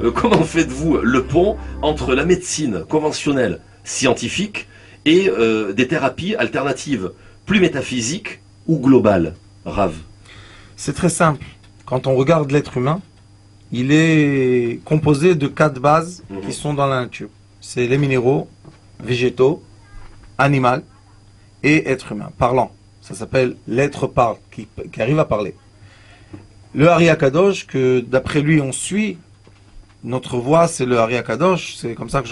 comment faites-vous le pont entre la médecine conventionnelle, scientifique, et des thérapies alternatives, plus métaphysiques ou globales, Rav? C'est très simple. Quand on regarde l'être humain, il est composé de 4 bases qui sont dans la nature. C'est les minéraux, végétaux, animal et être humain, parlant. Ça s'appelle l'être parle, qui arrive à parler. Le Ari Akadosh, que d'après lui on suit, notre voix c'est le Ari Akadosh, c'est comme ça que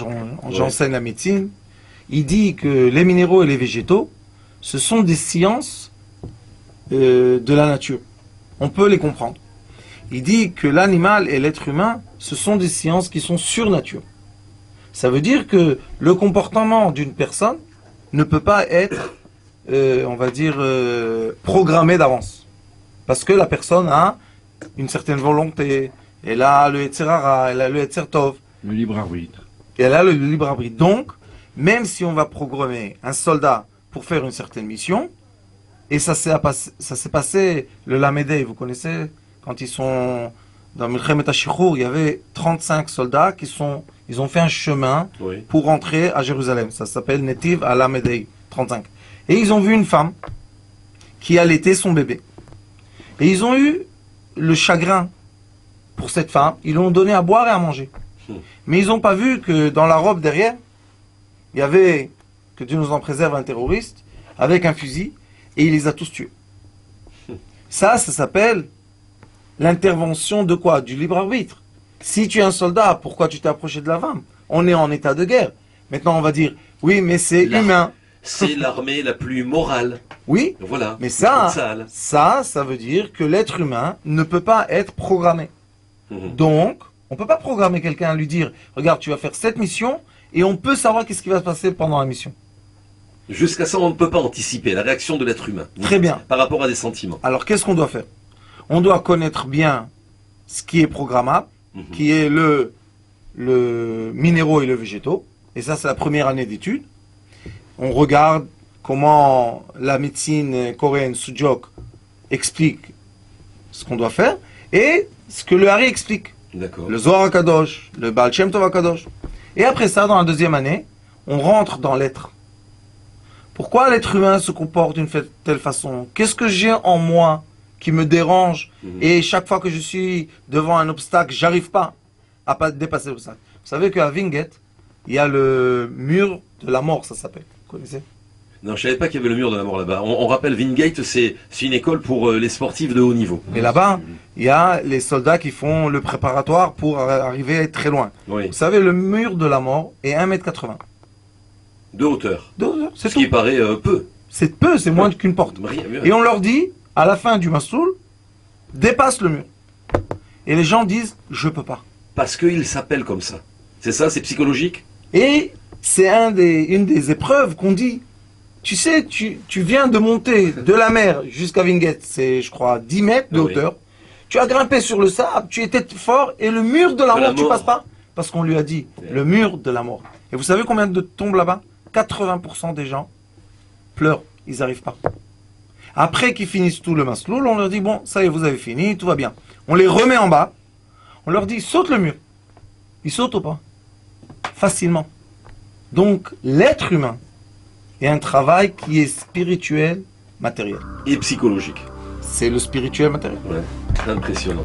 j'enseigne la médecine. Il dit que les minéraux et les végétaux, ce sont des sciences de la nature. On peut les comprendre. Il dit que l'animal et l'être humain, ce sont des sciences qui sont surnaturelles. Ça veut dire que le comportement d'une personne ne peut pas être, on va dire, programmé d'avance. Parce que la personne a une certaine volonté, elle a le Yetzer Hara, elle a le Yetzer Tov. Le libre arbitre. Et elle a le libre arbitre. Donc, même si on va programmer un soldat pour faire une certaine mission, et ça s'est passé le Lamedei, vous connaissez, quand ils sont dans Milchemet HaShichur, il y avait 35 soldats ils ont fait un chemin pour rentrer à Jérusalem. Ça s'appelle Netiv à Lamedei, 35. Et ils ont vu une femme qui allaitait son bébé. Et ils ont eu le chagrin pour cette femme. Ils lui ont donné à boire et à manger. Mais ils n'ont pas vu que dans la robe derrière, il y avait, que Dieu nous en préserve, un terroriste avec un fusil et il les a tous tués. Ça s'appelle l'intervention de quoi? Du libre arbitre. Si tu es un soldat, pourquoi tu t'es approché de la femme? On est en état de guerre. Maintenant on va dire, oui mais c'est humain. C'est l'armée la plus morale. Oui, voilà. Mais ça veut dire que l'être humain ne peut pas être programmé. Donc, on ne peut pas programmer quelqu'un à lui dire, regarde, tu vas faire cette mission, et on peut savoir qu'est-ce qui va se passer pendant la mission. Jusqu'à ça, on ne peut pas anticiper la réaction de l'être humain. Très bien. Par rapport à des sentiments. Alors, qu'est-ce qu'on doit faire? On doit connaître bien ce qui est programmable, qui est le minéraux et le végétaux. Et ça, c'est la première année d'études. On regarde comment la médecine coréenne Sujok explique ce qu'on doit faire et ce que le Hari explique. Le Zohar HaKadosh, le Baal Shem Tov HaKadosh. Et après ça, dans la deuxième année, on rentre dans l'être. Pourquoi l'être humain se comporte d'une telle façon? Qu'est-ce que j'ai en moi qui me dérange? Et chaque fois que je suis devant un obstacle, j'arrive pas à dépasser l'obstacle. Vous savez qu'à Vinget, il y a le mur de la mort, ça s'appelle. Vous connaissez? Non, je savais pas qu'il y avait le mur de la mort là-bas. On rappelle, Wingate, c'est une école pour les sportifs de haut niveau. Et là-bas, il y a les soldats qui font le préparatoire pour arriver très loin. Vous savez, le mur de la mort est 1,80 m. De hauteur. C'est ce qui paraît peu. C'est peu, c'est moins qu'une porte. Et on leur dit, à la fin du Massoul, dépasse le mur. Et les gens disent, je peux pas. Parce qu'il s'appelle comme ça. C'est ça, c'est psychologique? Et c'est une des épreuves qu'on dit. Tu sais, tu viens de monter de la mer jusqu'à Vinget, c'est je crois 10 mètres de hauteur. Tu as grimpé sur le sable, tu étais fort, et le mur de la mort, tu passes pas? Parce qu'on lui a dit, le mur de la mort. Et vous savez combien de tombent là-bas? 80% des gens pleurent, ils n'arrivent pas. Après qu'ils finissent tout le masloul, on leur dit, bon, ça y est, vous avez fini, tout va bien. On les remet en bas, on leur dit, saute le mur. Ils sautent ou pas? Facilement. Donc, l'être humain est un travail qui est spirituel, matériel. Et psychologique. C'est le spirituel matériel. Ouais, impressionnant.